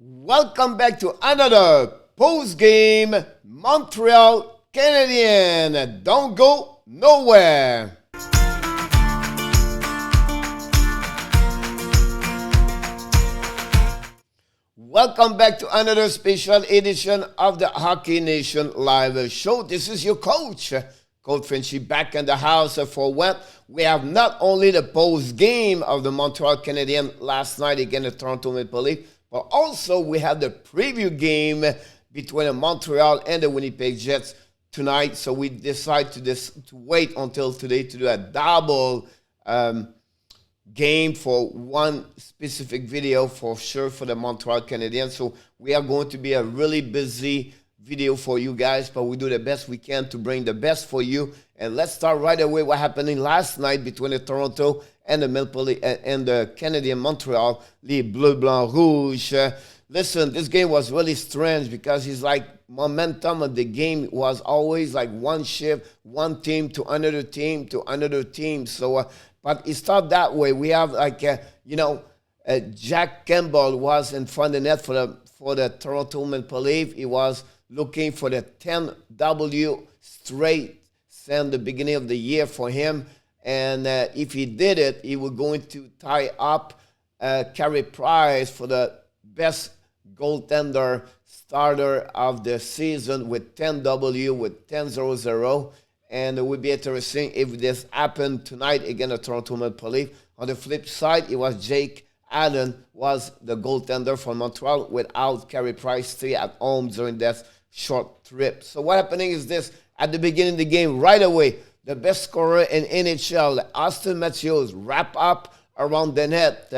Welcome back to another post-game Montreal Canadian. Don't go nowhere. Welcome back to another special edition of the Hockey Nation Live Show. This is your coach, Coach Frenchy, back in the house for what? We have not only the post-game of the Montreal Canadiens last night against the Toronto Maple Leafs, but also we have the preview game between Montreal and the Winnipeg Jets tonight. So we decided to wait until today to do a double game for one specific video for sure for the Montreal Canadiens. So we are going to be a really busy video for you guys, but we do the best we can to bring the best for you. And let's start right away what happened last night between the Toronto and the Maple Leafs and the Canadian Montreal, les Bleu Blanc Rouge. Listen, this game was really strange because it's like momentum of the game was always like one shift, one team to another team to another team. So, but it started that way. We have like, Jack Campbell was in front of the net for the Toronto Maple Leafs. He was looking for the 10W straight since the beginning of the year for him. And if he did it, he was going to tie up Carey Price for the best goaltender starter of the season with 10W, with 10-0-0. And it would be interesting if this happened tonight against the Toronto Maple Leafs. On the flip side, it was Jake Allen was the goaltender for Montreal without Carey Price stay at home during that short trip. So what happening is this, at the beginning of the game, right away, the best scorer in NHL, Austin Matthews, wrap up around the net,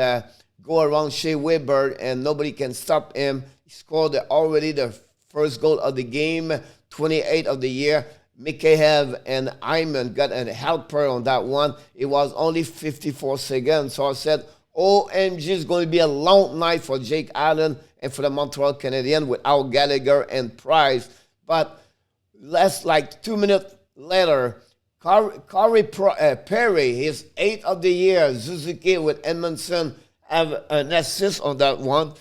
go around Shea Weber, and nobody can stop him. He scored already the first goal of the game, 28 of the year. Impeccable and Hyman got a helper on that one. It was only 54 seconds. So I said, OMG, is going to be a long night for Jake Allen and for the Montreal Canadiens without Gallagher and Price. But less like 2 minutes later, Carey Perry, his 8th of the year, Suzuki with Edmondson have an assist on that one.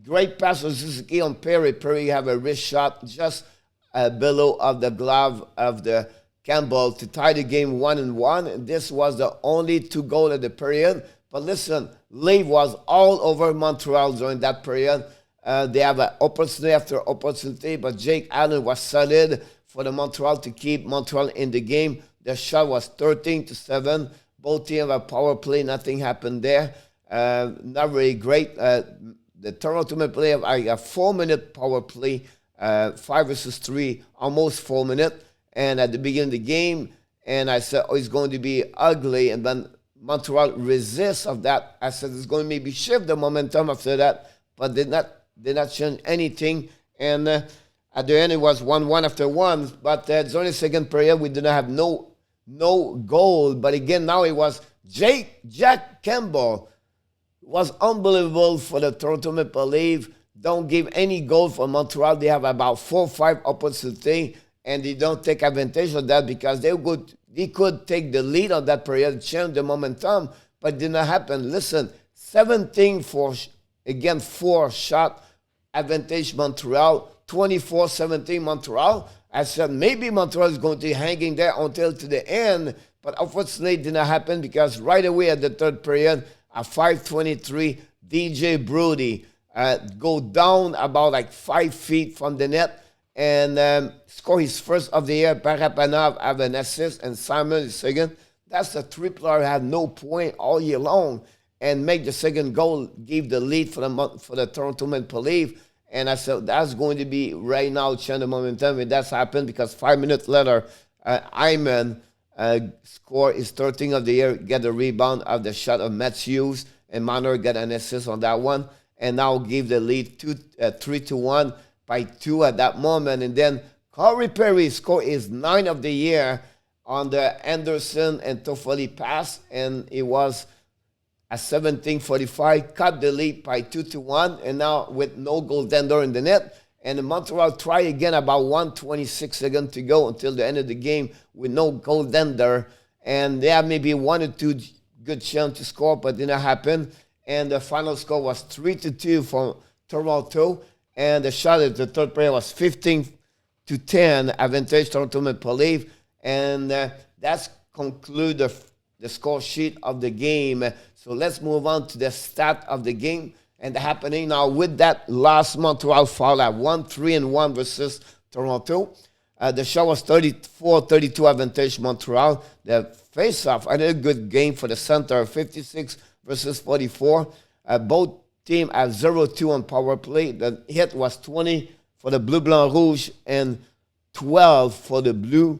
Great pass of Suzuki on Perry. Perry have a wrist shot just below of the glove of the Campbell to tie the game 1-1. This was the only 2 goals of the period. But listen, Leaf was all over Montreal during that period. They have an opportunity after opportunity, but Jake Allen was solid for the Montreal to keep Montreal in the game. The shot was 13-7. Both teams have a power play. Nothing happened there. Not really great. The Toronto Maple Leafs have a 4-minute power play, 5 versus 3, almost 4 minutes. And at the beginning of the game, and I said, oh, it's going to be ugly. And then Montreal resists of that. I said it's going to maybe shift the momentum after that, but did not change anything. And at the end, it was 1-1 after 1. But during the second period, we did not have no goal. But again, now it was Jack Campbell. It was unbelievable for the Toronto Maple Leafs. Don't give any goal for Montreal. They have about 4 or 5 opportunities, and they don't take advantage of that because they could take the lead on that period, change the momentum, but it did not happen. Listen, 4 shot advantage Montreal, 24-17 Montreal. I said maybe Montreal is going to be hanging there until to the end, but unfortunately it did not happen because right away at the third period, at 5:23, DJ Brodie go down about like 5 feet from the net and score his first of the year. Parapanov have an assist and Simon is second. That's the tripler had no point all year long and make the second goal, give the lead for the Toronto Maple Leafs. And I said, that's going to be right now, change the momentum. And that's happened because 5 minutes later, Hyman score his 13th of the year, get the rebound of the shot of Matthews, and Marner got an assist on that one. And now give the lead 3-1 by 2 at that moment. And then Carey Perry scored his 9th of the year on the Anderson and Toffoli pass. And it was at 17:45, cut the lead by 2-1, and now with no goaltender in the net. And Montreal try again about 1:26 seconds to go until the end of the game with no goaltender. And they have maybe 1 or 2 good chance to score, but did not happen. And the final score was 3-2 for Toronto. And the shot at the third period was 15-10 advantage Toronto Maple Leaf. And that's conclude the score sheet of the game. So let's move on to the stat of the game and the happening now with that last Montreal foul at 1-3-1 versus Toronto. The shot was 34-32 advantage Montreal. The face-off, another good game for the center, 56 versus 44. Both teams have 0-2 on power play. The hit was 20 for the Bleu Blanc Rouge and 12 for the Bleu.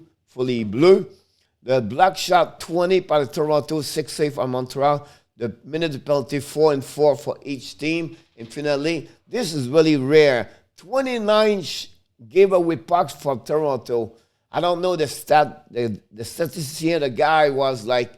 The block shot 20 by the Toronto, 6 save on Montreal. The minute penalty 4-4 for each team. And finally, this is really rare. 29 gave away pucks for Toronto. I don't know the stat. The statistician, the guy was like,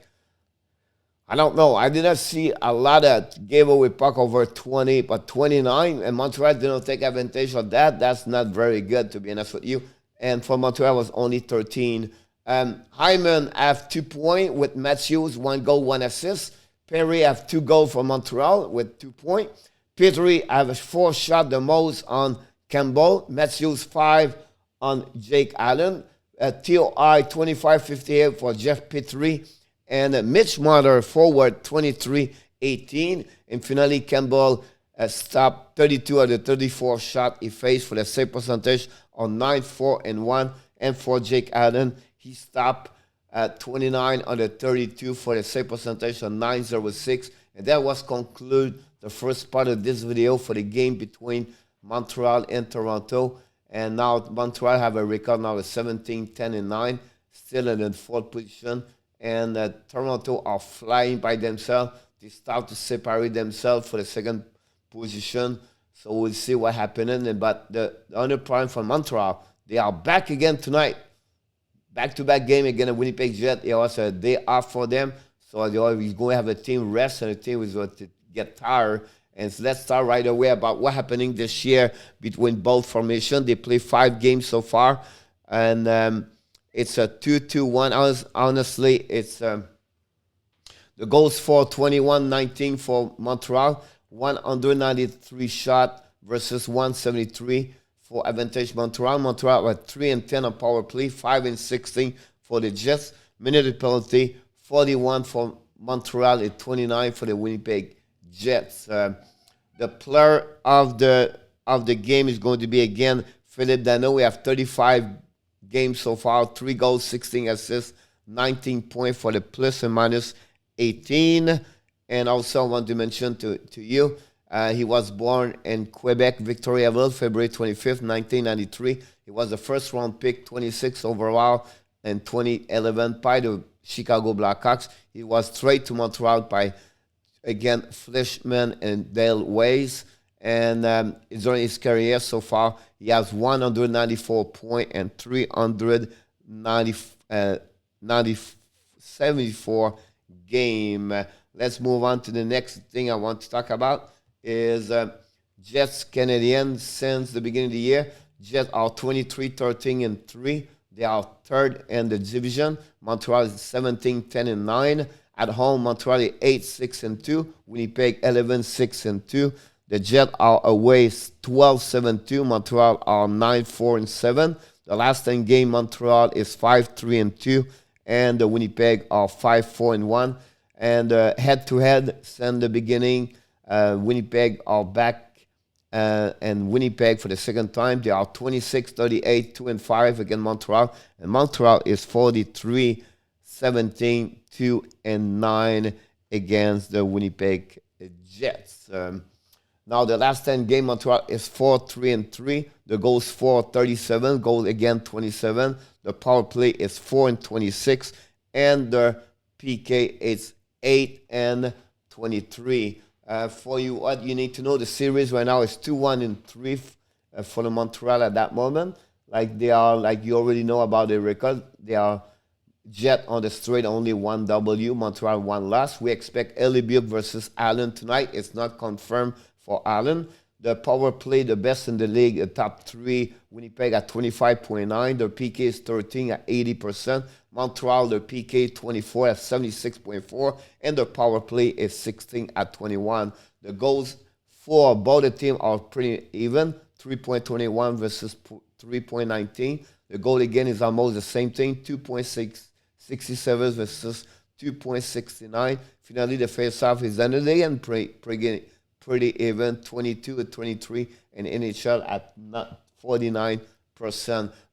I don't know. I did not see a lot of gave away puck over 20, but 29. And Montreal didn't take advantage of that. That's not very good, to be honest with you. And for Montreal, it was only 13. Hyman have 2 points with Matthews, 1 goal, 1 assist. Perry have 2 goals for Montreal with 2 points. Petrie have 4 shots, the most on Campbell. Matthews 5 on Jake Allen. TOI 25-58 for Jeff Petrie. And Mitch Marner forward 23-18. And finally, Campbell stopped 32 of the 34 shots he faced for the save percentage on 9-4-1. And for Jake Allen, he stopped 29 on the 32 for the save percentage on 9-0-6. And that was conclude the first part of this video for the game between Montreal and Toronto. And now Montreal have a record now of 17-10-9, still in the 4th position. And Toronto are flying by themselves. They start to separate themselves for the 2nd position. So we'll see what happens. But the other problem for Montreal, they are back again tonight. Back-to-back game against the Winnipeg Jets. It was a day off for them. So they're going to have a team rest and a team is going to get tired. And so let's start right away about what's happening this year between both formations. They play 5 games so far. And it's a 2-2-1. Honestly, it's the goals for 21-19 for Montreal. 193 shot versus 173 for advantage Montreal. Montreal were 3-10 on power play, 5-16 for the Jets. Minute penalty, 41 for Montreal and 29 for the Winnipeg Jets. The player of the game is going to be again Philippe Danault. We have 35 games so far, 3 goals, 16 assists, 19 points for the plus and minus 18. And also I want to mention to you, he was born in Quebec, Victoriaville, February 25th, 1993. He was the first round pick, 26 overall in 2011 by the Chicago Blackhawks. He was traded to Montreal by, again, Fleischmann and Dale Weiss. And during his career so far, he has 194 points and 374 game. Let's move on to the next thing I want to talk about is Jets Canadiens since the beginning of the year. Jets are 23-13-3. They are 3rd in the division. Montreal is 17-10-9. At home, Montreal is 8-6-2. Winnipeg 11-6-2. The Jets are away 12-7-2. Montreal are 9-4-7. The last 10 game, Montreal is 5-3-2. And the Winnipeg are 5-4-1. And head-to-head since the beginning, Winnipeg are back. And Winnipeg for the 2nd time, they are 26-38, 2-5 against Montreal. And Montreal is 43-17, 2-9 against the Winnipeg Jets. Now the last 10 game, Montreal is 4-3-3. The goals 4-37, goal again 27. The power play is 4-26, and the PK is 8-23. For you, what you need to know, the series right now is 2-1-3 for the Montreal at that moment. Like they are, like you already know about the record. They are Jet on the straight, only 1 W. Montreal 1 loss. We expect Elibuke versus Allen tonight. It's not confirmed for Allen. The power play, the best in the league, the top 3. Winnipeg at 25.9. The PK is 13 at 80%. Montreal, the PK 24 at 76.4. And the power play is 16 at 21. The goals 4. Both the teams are pretty even. 3.21 versus 3.19. The goal again is almost the same thing. 2.67 versus 2.69. Finally, the face-off is another again pretty even. 22-23 in NHL at 49%.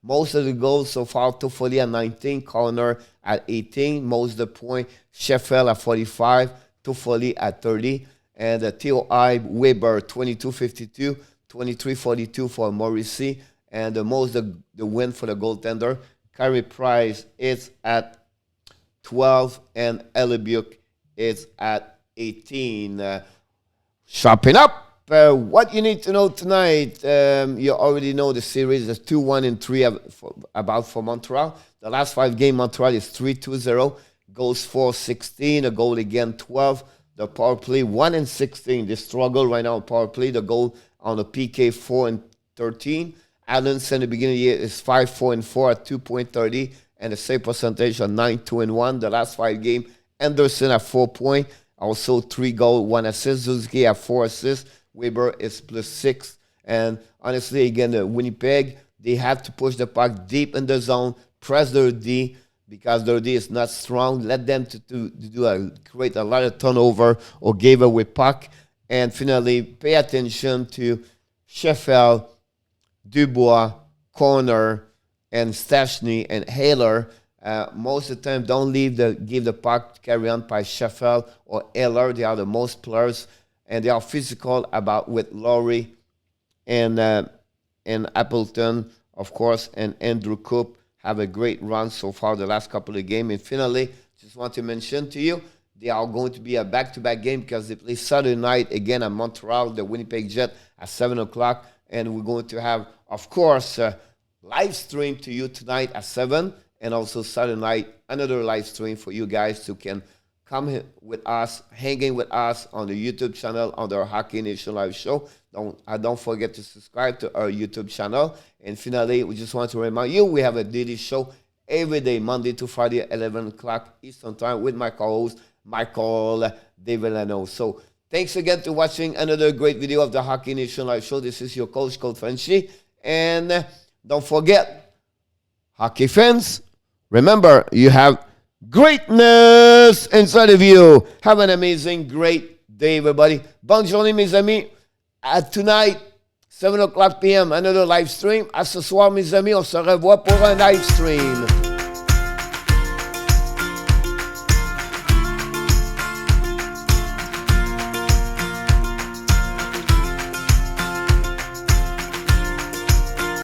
Most of the goals so far, Toffoli at 19, Connor at 18. Most of the point, Sheffield at 45, Toffoli at 30. And the TOI, Weber, 22-52, 23-42 for Morrissey. And the most, the win for the goaltender, Carey Price is at 12, and Ellebuck is at 18. Sharpen up! What you need to know tonight, you already know the series is 2-1 and 3 about for Montreal. The last 5 games, Montreal is 3-2-0. Goals for 16, a goal again 12. The power play 1 and 16. They struggle right now on power play. The goal on the PK 4 and 13. Allen's in the beginning of the year is 5-4 and 4 at 2.30, and the save percentage of 9-2 and 1. The last 5 games, Anderson at 4 points, also 3 goals, 1 assist. Zuski at 4 assists. Weber is +6. And honestly, again, Winnipeg, they have to push the puck deep in the zone, press their D, because their D is not strong. Let them create a lot of turnover or give away puck. And finally, pay attention to Sheffield, Dubois, Corner, and Stachny and Haler. Most of the time, don't give the puck to carry on by Sheffield or Haler. They are the most players, and they are physical with Laurie and Appleton, of course, and Andrew Coop have a great run so far the last couple of games. And finally, just want to mention to you, they are going to be a back-to-back game because they play Saturday night again at Montreal, the Winnipeg Jets at 7 o'clock. And we're going to have, of course, live stream to you tonight at 7, and also Saturday night, another live stream for you guys who can come with us, hanging with us on the YouTube channel on our Hockey Nation Live show. Don't forget to subscribe to our YouTube channel. And finally, we just want to remind you, we have a daily show every day, Monday to Friday at 11 o'clock Eastern Time with my co-host, Michael Devillano. So thanks again for watching another great video of the Hockey Nation Live show. This is your coach, Frenchy. And don't forget, hockey fans, remember, you have greatness inside of you. Have an amazing, great day, everybody. Bonne journée, mes amis. Tonight, 7 o'clock p.m., another live stream. À ce soir, mes amis, on se revoit pour un live stream.